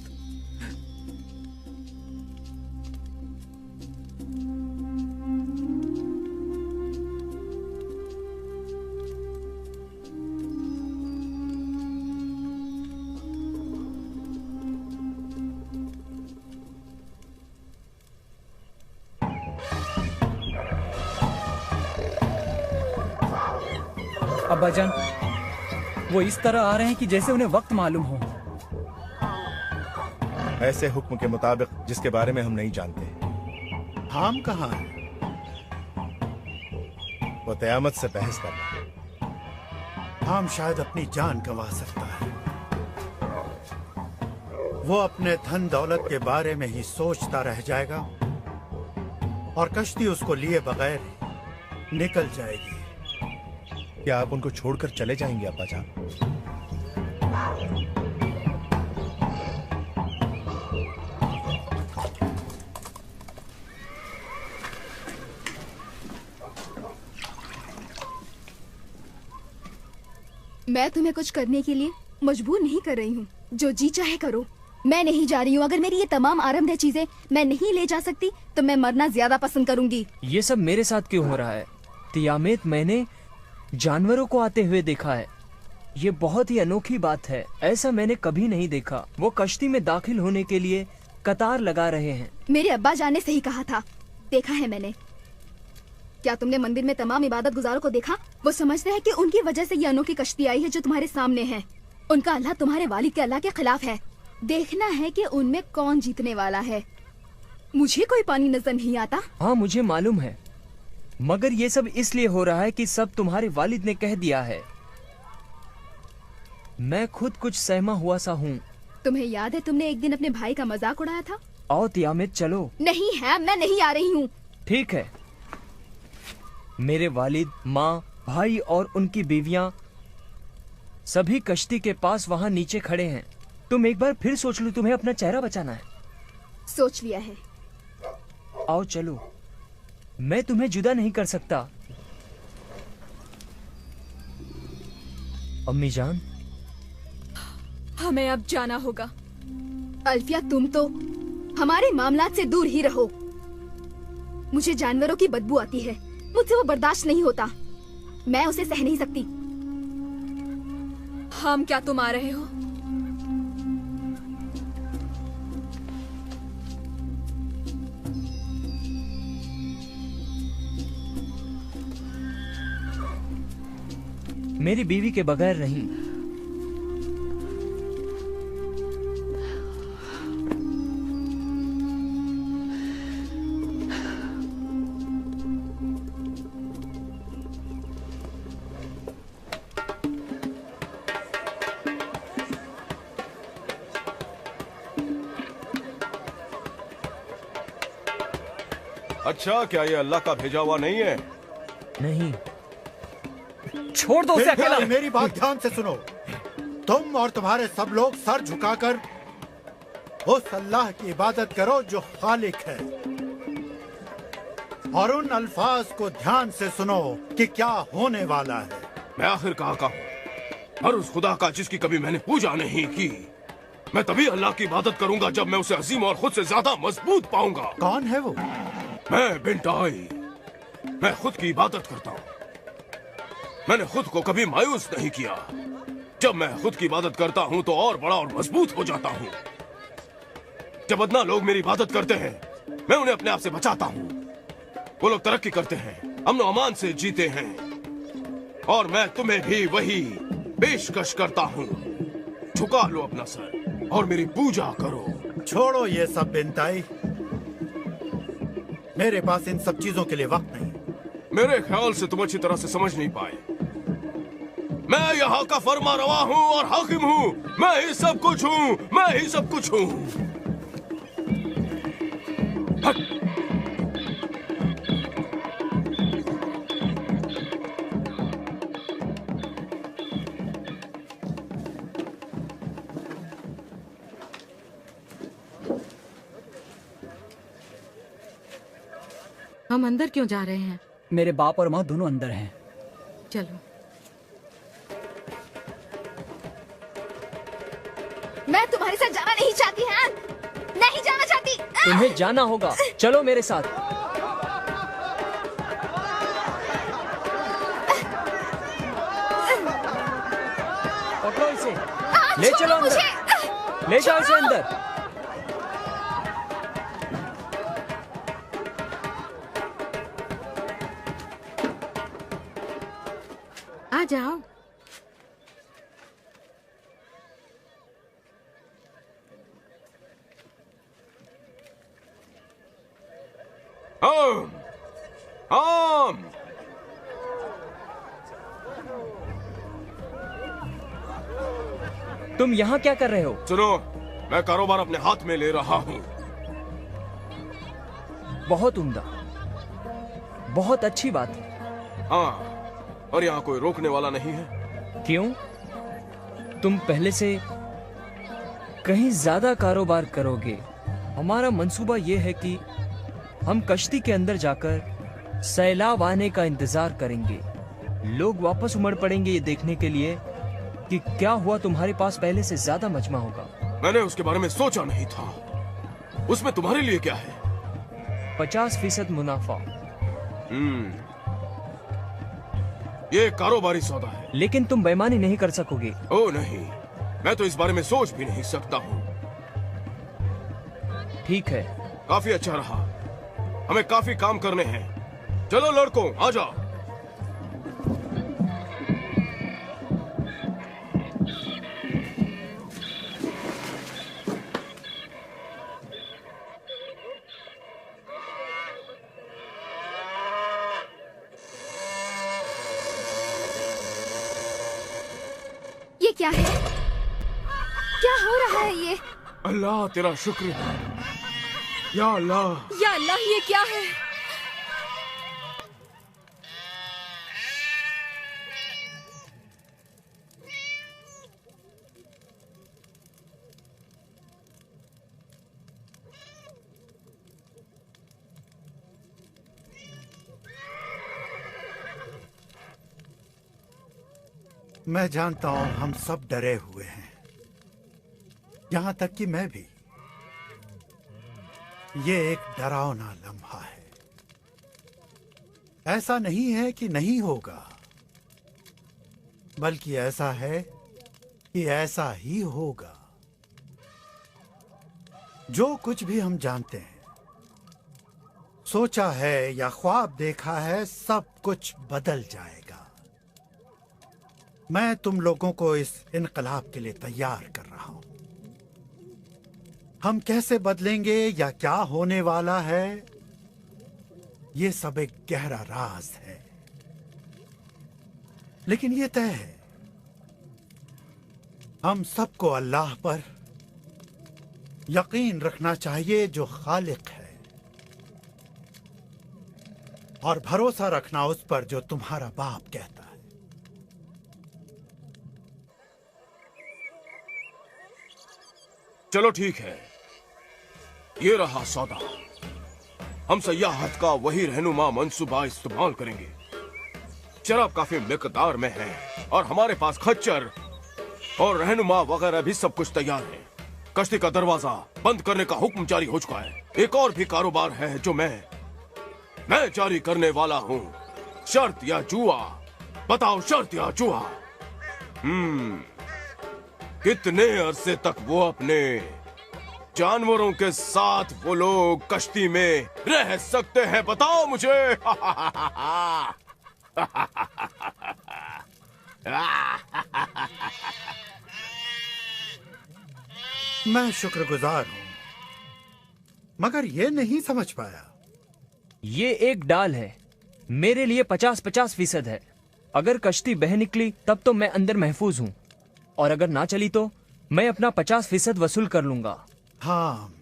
अब्बाजान, वो इस तरह आ रहे हैं कि जैसे उन्हें वक्त मालूम हो। ऐसे हुक्म के मुताबिक जिसके बारे में हम नहीं जानते। हम कहाँ हैं? वो क़यामत से बहस कर रहा है। हम शायद अपनी जान गंवा सकता है। वो अपने धन दौलत के बारे में ही सोचता रह जाएगा और कश्ती उसको लिए बगैर निकल जाएगी। क्या आप उनको छोड़कर चले जाएंगे अब्बा जान? मैं तुम्हें कुछ करने के लिए मजबूर नहीं कर रही हूँ। जो जी चाहे करो। मैं नहीं जा रही हूँ। अगर मेरी ये तमाम आरामदेह चीजें मैं नहीं ले जा सकती तो मैं मरना ज्यादा पसंद करूंगी। ये सब मेरे साथ क्यों हो रहा है? तियामेत, मैंने जानवरों को आते हुए देखा है। ये बहुत ही अनोखी बात है, ऐसा मैंने कभी नहीं देखा। वो कश्ती में दाखिल होने के लिए कतार लगा रहे हैं। मेरे अब्बा जान ने सही कहा था, देखा है मैंने। क्या तुमने मंदिर में तमाम इबादत गुजारों को देखा? वो समझते हैं कि उनकी वजह से ये अनोखी कश्ती आई है जो तुम्हारे सामने है। उनका अल्लाह तुम्हारे वालिद के अल्लाह के खिलाफ है। देखना है कि उनमें कौन जीतने वाला है। मुझे कोई पानी नजर नहीं आता। हाँ, मुझे मालूम है, मगर ये सब इसलिए हो रहा है कि सब तुम्हारे वालिद ने कह दिया है। मैं खुद कुछ सहमा हुआ सा हूँ। तुम्हें याद है तुमने एक दिन अपने भाई का मजाक उड़ाया था? आओ तियामेत, चलो। नहीं है, मैं नहीं आ रही हूँ। ठीक है। मेरे वालिद, माँ, भाई और उनकी बीवियां सभी कश्ती के पास वहाँ नीचे खड़े हैं। तुम एक बार फिर सोच लो, तुम्हें अपना चेहरा बचाना है। सोच लिया है। आओ चलो, मैं तुम्हें जुदा नहीं कर सकता। अम्मी जान, हमें अब जाना होगा। अल्फिया, तुम तो हमारे मामलात से दूर ही रहो। मुझे जानवरों की बदबू आती है, मुझसे वो बर्दाश्त नहीं होता। मैं उसे सह नहीं सकती। हम क्या तुम आ रहे हो? मेरी बीवी के बगैर नहीं। अच्छा, क्या ये अल्लाह का भेजा हुआ नहीं है? नहीं, छोड़ दो उसे मेरी अकेला। मेरी बात ध्यान से सुनो। तुम और तुम्हारे सब लोग सर झुकाकर उस अल्लाह की इबादत करो जो खालिक है, और उन अल्फाज को ध्यान से सुनो कि क्या होने वाला है। मैं आखिर कहाँ का हूँ? और उस खुदा का जिसकी कभी मैंने पूजा नहीं की। मैं तभी अल्लाह की इबादत करूंगा जब मैं उसे अजीम और खुद से ज्यादा मजबूत पाऊंगा। कौन है वो? मैं बिंटाई। मैं खुद की इबादत करता हूँ। मैंने खुद को कभी मायूस नहीं किया। जब मैं खुद की इबादत करता हूँ तो और बड़ा और मजबूत हो जाता हूँ। जब अदना लोग मेरी इबादत करते हैं, मैं उन्हें अपने आप से बचाता हूँ। वो लोग तरक्की करते हैं, अमन अमान से जीते हैं, और मैं तुम्हें भी वही पेशकश करता हूँ। झुका लो अपना सर और मेरी पूजा करो। छोड़ो ये सब बिंताई, मेरे पास इन सब चीजों के लिए वक्त नहीं। मेरे ख्याल से तुम अच्छी तरह से समझ नहीं पाए। मैं यहाँ का फरमा रवा हूँ और हाकिम हूँ। मैं ही सब कुछ हूँ। मैं ही सब कुछ हूँ। हम अंदर क्यों जा रहे हैं? मेरे बाप और माँ दोनों अंदर हैं। चलो। मैं तुम्हारे साथ जाना नहीं चाहती हैन। नहीं जाना चाहती। तुम्हें जाना होगा, चलो मेरे साथ। पकड़ो इसे, ले चलो अंदर, ले जाओ इसे अंदर। आ जाओ। हम तुम यहाँ क्या कर रहे हो? सुनो, मैं कारोबार अपने हाथ में ले रहा हूँ। बहुत उम्दा, बहुत अच्छी बात है। हाँ, और यहाँ कोई रोकने वाला नहीं है। क्यों? तुम पहले से कहीं ज्यादा कारोबार करोगे। हमारा मंसूबा ये है कि हम कश्ती के अंदर जाकर सैलाब आने का इंतजार करेंगे। लोग वापस उमड़ पड़ेंगे ये देखने के लिए कि क्या हुआ तुम्हारे पास पहले से ज्यादा मजमा होगा। मैंने उसके बारे में सोचा नहीं था। उसमें तुम्हारे लिए क्या है? 50% मुनाफा। ये एक कारोबारी सौदा है। लेकिन तुम बेईमानी नहीं कर सकोगे। ओ नहीं, मैं तो इस बारे में सोच भी नहीं सकता हूँ। ठीक है, काफी अच्छा रहा। हमें काफी काम करने हैं। चलो लड़कों, आ जाओ। ये क्या है? क्या हो रहा है ये? अल्लाह तेरा शुक्र है। या अल्लाह, या अल्लाह, ये क्या है? मैं जानता हूं हम सब डरे हुए हैं, यहां तक कि मैं भी। ये एक डरावना लम्हा है। ऐसा नहीं है कि नहीं होगा, बल्कि ऐसा है कि ऐसा ही होगा। जो कुछ भी हम जानते हैं, सोचा है या ख्वाब देखा है, सब कुछ बदल जाएगा। मैं तुम लोगों को इस इनकलाब के लिए तैयार कर रहा हूं। हम कैसे बदलेंगे या क्या होने वाला है, ये सब एक गहरा राज है। लेकिन ये तय है, हम सबको अल्लाह पर यकीन रखना चाहिए जो खालिक है, और भरोसा रखना उस पर जो तुम्हारा बाप कहता है। चलो ठीक है, ये रहा सौदा। हम सयाहत का वही रहनुमा मंसूबा इस्तेमाल करेंगे। शराब काफी मिकदार में है और हमारे पास खच्चर और रहनुमा वगैरह भी सब कुछ तैयार है। कश्ती का दरवाजा बंद करने का हुक्म जारी हो चुका है। एक और भी कारोबार है जो मैं जारी करने वाला हूँ। शर्त या जुआ? बताओ, शर्त या जुआ? कितने अरसे तक वो अपने जानवरों के साथ वो लोग कश्ती में रह सकते हैं? बताओ मुझे। मैं शुक्रगुजार हूं, मगर ये नहीं समझ पाया। ये एक डाल है, मेरे लिए 50-50% है। अगर कश्ती बह निकली तब तो मैं अंदर महफूज हूँ, और अगर ना चली तो मैं अपना 50% वसूल कर लूंगा। हाँ,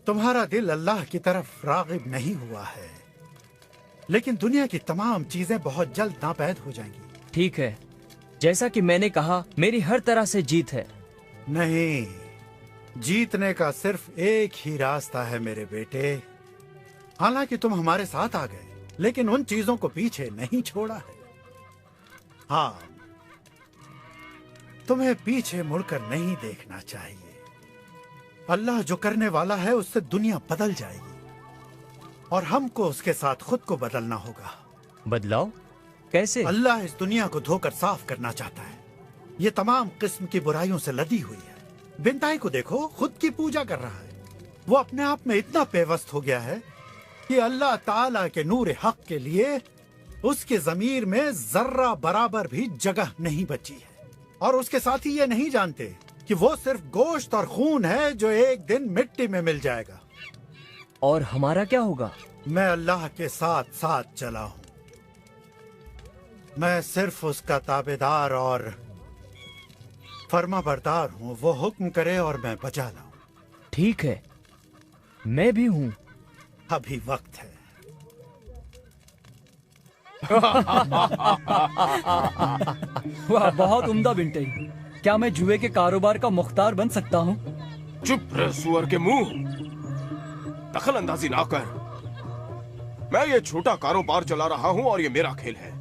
तुम्हारा दिल अल्लाह की तरफ रागिब नहीं हुआ है, लेकिन दुनिया की तमाम चीजें बहुत जल्द नापैद हो जाएंगी। ठीक है, जैसा कि मैंने कहा, मेरी हर तरह से जीत है। नहीं, जीतने का सिर्फ एक ही रास्ता है मेरे बेटे। हालांकि तुम हमारे साथ आ गए, लेकिन उन चीजों को पीछे नहीं छोड़ा है। हाँ, तुम्हें पीछे मुड़कर नहीं देखना चाहिए। अल्लाह जो करने वाला है उससे दुनिया बदल जाएगी, और हमको उसके साथ खुद को बदलना होगा। बदलाव कैसे? अल्लाह इस दुनिया को धोकर साफ करना चाहता है। ये तमाम किस्म की बुराइयों से लदी हुई है। बिनताई को देखो, खुद की पूजा कर रहा है। वो अपने आप में इतना पेवस्त हो गया है कि अल्लाह ताला के नूर हक के लिए उसके ज़मीर में जर्रा बराबर भी जगह नहीं बची है। और उसके साथी ये नहीं जानते कि वो सिर्फ गोश्त और खून है जो एक दिन मिट्टी में मिल जाएगा। और हमारा क्या होगा? मैं अल्लाह के साथ साथ चला हूं। मैं सिर्फ उसका ताबेदार और फर्माबरदार हूं। वो हुक्म करे और मैं बजा लाऊं। ठीक है, मैं भी हूं। अभी वक्त है। वाह, बहुत उम्दा बिंटे। क्या मैं जुए के कारोबार का मुख्तार बन सकता हूँ? चुप रह सुअर के मुंह, दखल अंदाजी ना कर। मैं ये छोटा कारोबार चला रहा हूँ और ये मेरा खेल है।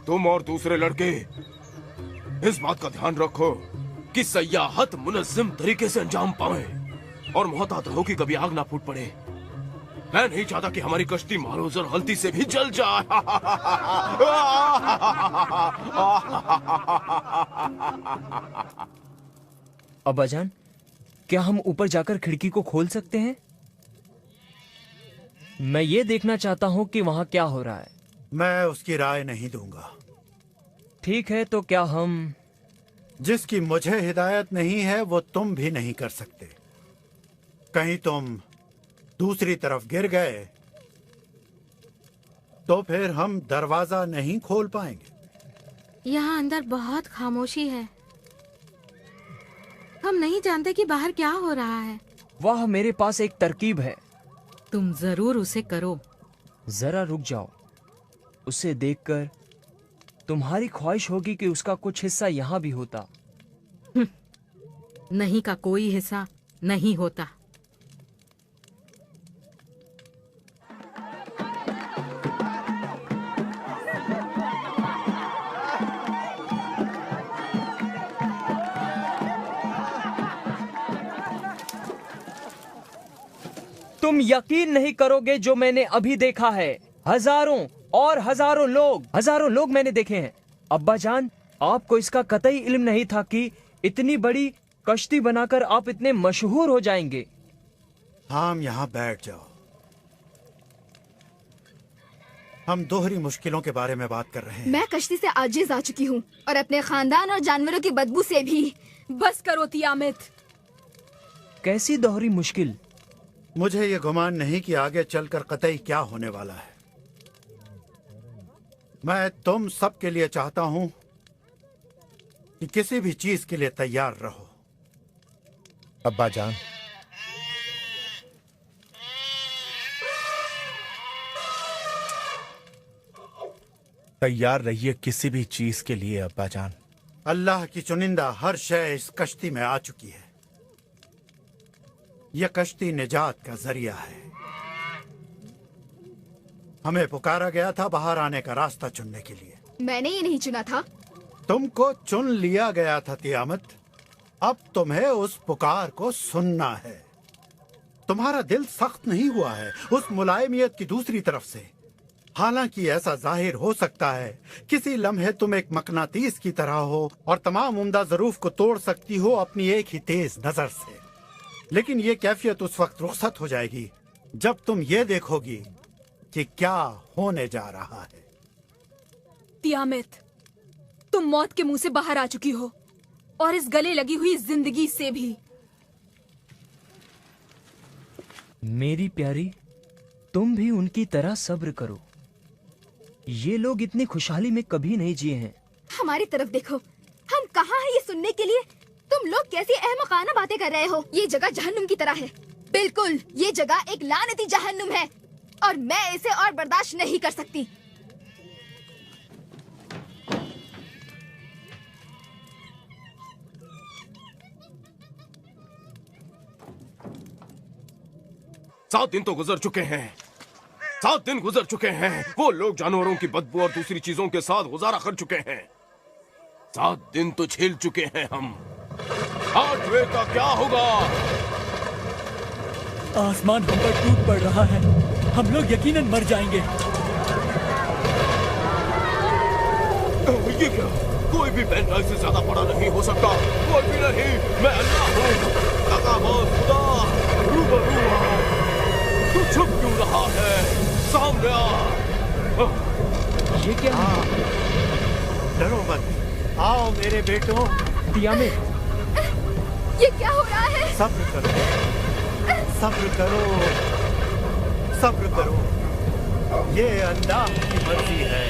तुम और दूसरे लड़के इस बात का ध्यान रखो कि सयाहत मुनज़्ज़म तरीके से अंजाम पाए और मोहतात रहो कि कभी आग ना फूट पड़े। मैं नहीं चाहता कि हमारी कश्ती मारूज और गलती से भी जल जाए। अब्बाजान, क्या हम ऊपर जाकर खिड़की को खोल सकते हैं? मैं ये देखना चाहता हूँ कि वहाँ क्या हो रहा है। मैं उसकी राय नहीं दूंगा। ठीक है, तो क्या हम... जिसकी मुझे हिदायत नहीं है वो तुम भी नहीं कर सकते। कहीं तुम दूसरी तरफ गिर गए तो फिर हम दरवाजा नहीं खोल पाएंगे। यहाँ अंदर बहुत खामोशी है। हम नहीं जानते कि बाहर क्या हो रहा है। वाह, मेरे पास एक तरकीब है। तुम जरूर उसे करो। जरा रुक जाओ। उसे देखकर तुम्हारी ख्वाहिश होगी कि उसका कुछ हिस्सा यहाँ भी होता। नहीं का कोई हिस्सा नहीं होता। तुम यकीन नहीं करोगे जो मैंने अभी देखा है। हजारों और हजारों लोग मैंने देखे हैं। अब्बाजान, आपको इसका कतई इल्म नहीं था कि इतनी बड़ी कश्ती बनाकर आप इतने मशहूर हो जाएंगे। हम यहाँ बैठ जाओ। हम दोहरी मुश्किलों के बारे में बात कर रहे हैं। मैं कश्ती से आजिज आ चुकी हूँ और अपने खानदान और जानवरों की बदबू से भी। बस करो तियामत। कैसी दोहरी मुश्किल? मुझे ये गुमान नहीं कि आगे चलकर कतई क्या होने वाला है। मैं तुम सब के लिए चाहता हूं कि किसी भी चीज के लिए तैयार रहो। अब्बा जान, तैयार रहिए किसी भी चीज के लिए। अब्बा जान, अल्लाह की चुनिंदा हर शय इस कश्ती में आ चुकी है। यह कश्ती निजात का जरिया है। हमें पुकारा गया था बाहर आने का रास्ता चुनने के लिए। मैंने ये नहीं चुना था। तुमको चुन लिया गया था तियामत। अब तुम्हें उस पुकार को सुनना है। तुम्हारा दिल सख्त नहीं हुआ है उस मुलायमियत की दूसरी तरफ से। हालांकि ऐसा जाहिर हो सकता है किसी लम्हे तुम एक मकनातीस की तरह हो और तमाम उम्दा ज़रूफ को तोड़ सकती हो अपनी एक ही तेज नजर से। लेकिन ये कैफियत उस वक्त रुखसत हो जाएगी जब तुम ये देखोगी कि क्या होने जा रहा है। तियामत, तुम मौत के मुंह से बाहर आ चुकी हो और इस गले लगी हुई जिंदगी से भी। मेरी प्यारी, तुम भी उनकी तरह सब्र करो। ये लोग इतनी खुशहाली में कभी नहीं जिए हैं। हमारी तरफ देखो, हम कहाँ हैं ये सुनने के लिए। तुम लोग कैसी अहमकाना बातें कर रहे हो। ये जगह जहन्नुम की तरह है। बिल्कुल, ये जगह एक लानती जहन्नुम है और मैं इसे और बर्दाश्त नहीं कर सकती। सात दिन तो गुजर चुके हैं। 7 दिन गुजर चुके हैं। वो लोग जानवरों की बदबू और दूसरी चीजों के साथ गुजारा कर चुके हैं। 7 दिन तो झेल चुके हैं हम। 8वें का क्या होगा? आसमान हम पर टूट पड़ रहा है। हम लोग यकीनन मर जाएंगे। ये क्या? कोई भी बैंड से ज्यादा बड़ा नहीं हो सकता। कोई भी नहीं। मैं अल्लाह हूँ, तकाबत खुदा, रूबरू हूँ। तू छुप क्यों रहा है? सामने आ। ये क्या है? डरो मत। आओ मेरे बेटों। तियामत, ये क्या हो रहा है? सब्र करो, सब्र करो, सब्र करो। ये अल्लाह की मर्जी है।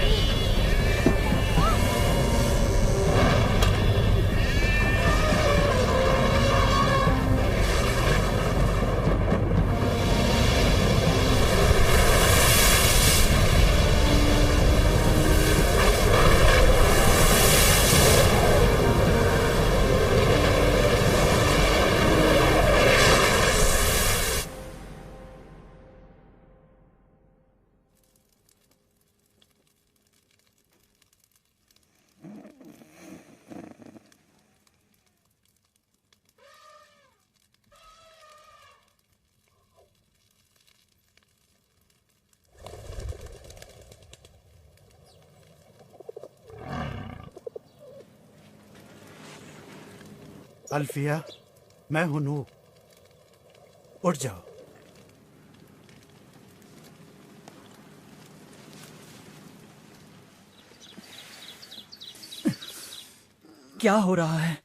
अल्फिया, मैं हूं नूह। उठ जाओ। क्या हो रहा है?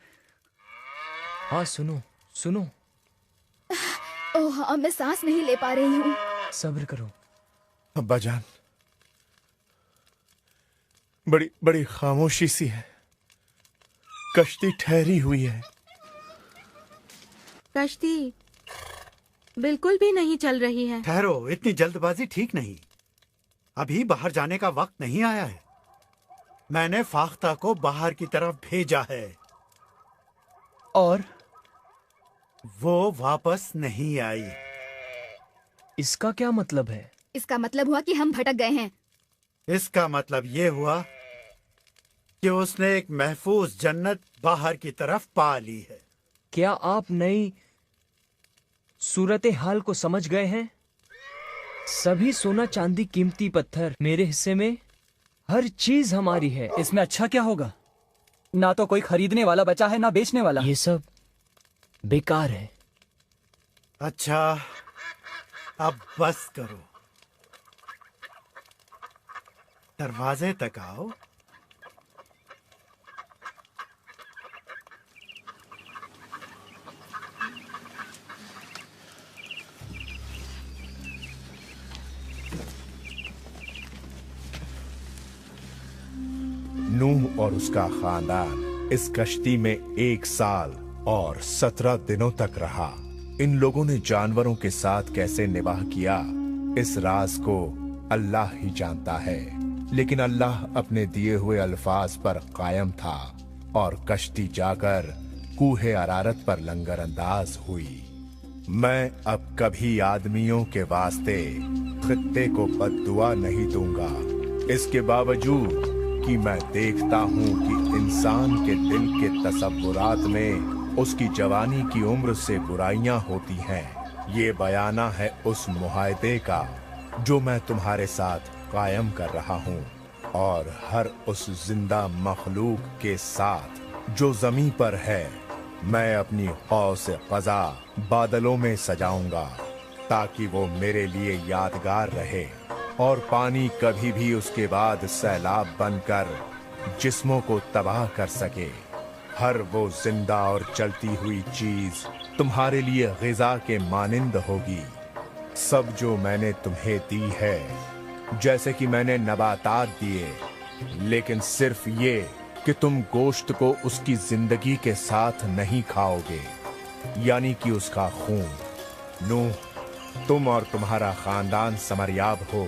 हाँ सुनो सुनो, ओह हाँ, मैं सांस नहीं ले पा रही हूँ। सब्र करो। अब्बा जान, बड़ी बड़ी खामोशी सी है। कश्ती ठहरी हुई है। कश्ती बिल्कुल भी नहीं चल रही है। ठहरो, इतनी जल्दबाजी ठीक नहीं। अभी बाहर जाने का वक्त नहीं आया है। मैंने फाख्ता को बाहर की तरफ भेजा है और वो वापस नहीं आई। इसका क्या मतलब है? इसका मतलब हुआ कि हम भटक गए हैं। इसका मतलब ये हुआ कि उसने एक महफूज जन्नत बाहर की तरफ पा ली है। क्या आप नई सूरत हाल को समझ गए हैं? सभी सोना चांदी कीमती पत्थर मेरे हिस्से में, हर चीज हमारी है। इसमें अच्छा क्या होगा? ना तो कोई खरीदने वाला बचा है, ना बेचने वाला। ये सब बेकार है। अच्छा, अब बस करो। दरवाजे तक आओ। नूह और उसका खानदान इस कश्ती में 1 साल और 17 दिनों तक रहा। इन लोगों ने जानवरों के साथ कैसे निवाह किया, इस राज को अल्लाह ही जानता है। लेकिन अल्लाह अपने दिए हुए अल्फाज पर कायम था और कश्ती जाकर कूहे अरारत पर लंगर अंदाज हुई। मैं अब कभी आदमियों के वास्ते खित्ते को बद्दुआ नहीं दूंगा। इसके बावजूद कि मैं देखता हूँ कि इंसान के दिल के तसव्वुरात में उसकी जवानी की उम्र से बुराइयां होती हैं। ये बयाना है उस मुआहदे का जो मैं तुम्हारे साथ कायम कर रहा हूँ, और हर उस जिंदा मखलूक के साथ जो जमीन पर है। मैं अपनी कौस क़ज़ा बादलों में सजाऊंगा ताकि वो मेरे लिए यादगार रहे, और पानी कभी भी उसके बाद सैलाब बनकर जिस्मों को तबाह कर सके। हर वो जिंदा और चलती हुई चीज तुम्हारे लिए ग़िज़ा के मानिंद होगी। सब जो मैंने तुम्हें दी है, जैसे कि मैंने नबातात दिए, लेकिन सिर्फ ये कि तुम गोश्त को उसकी जिंदगी के साथ नहीं खाओगे, यानी कि उसका खून। नूह, तुम और तुम्हारा खानदान समरयाब हो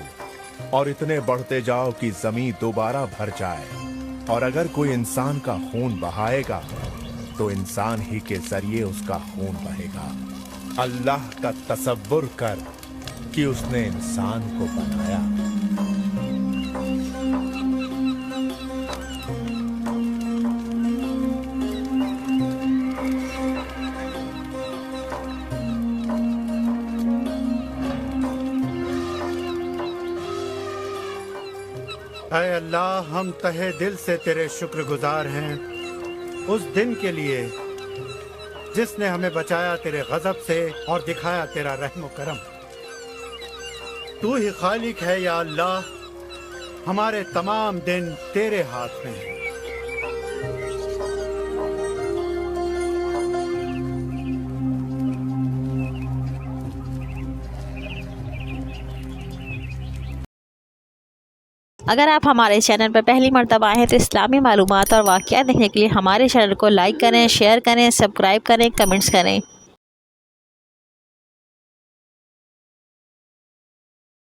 और इतने बढ़ते जाओ कि जमीन दोबारा भर जाए। और अगर कोई इंसान का खून बहाएगा तो इंसान ही के जरिए उसका खून बहेगा। अल्लाह का तसव्वुर कर कि उसने इंसान को बनाया। ऐ अल्लाह, हम तहे दिल से तेरे शुक्रगुजार हैं उस दिन के लिए जिसने हमें बचाया तेरे गजब से और दिखाया तेरा रहम करम। तू ही खालिक है या अल्लाह, हमारे तमाम दिन तेरे हाथ में हैं। अगर आप हमारे चैनल पर पहली मर्तबा आए हैं तो इस्लामी मालूमात और वाक़ियात देखने के लिए हमारे चैनल को लाइक करें, शेयर करें, सब्सक्राइब करें, कमेंट्स करें।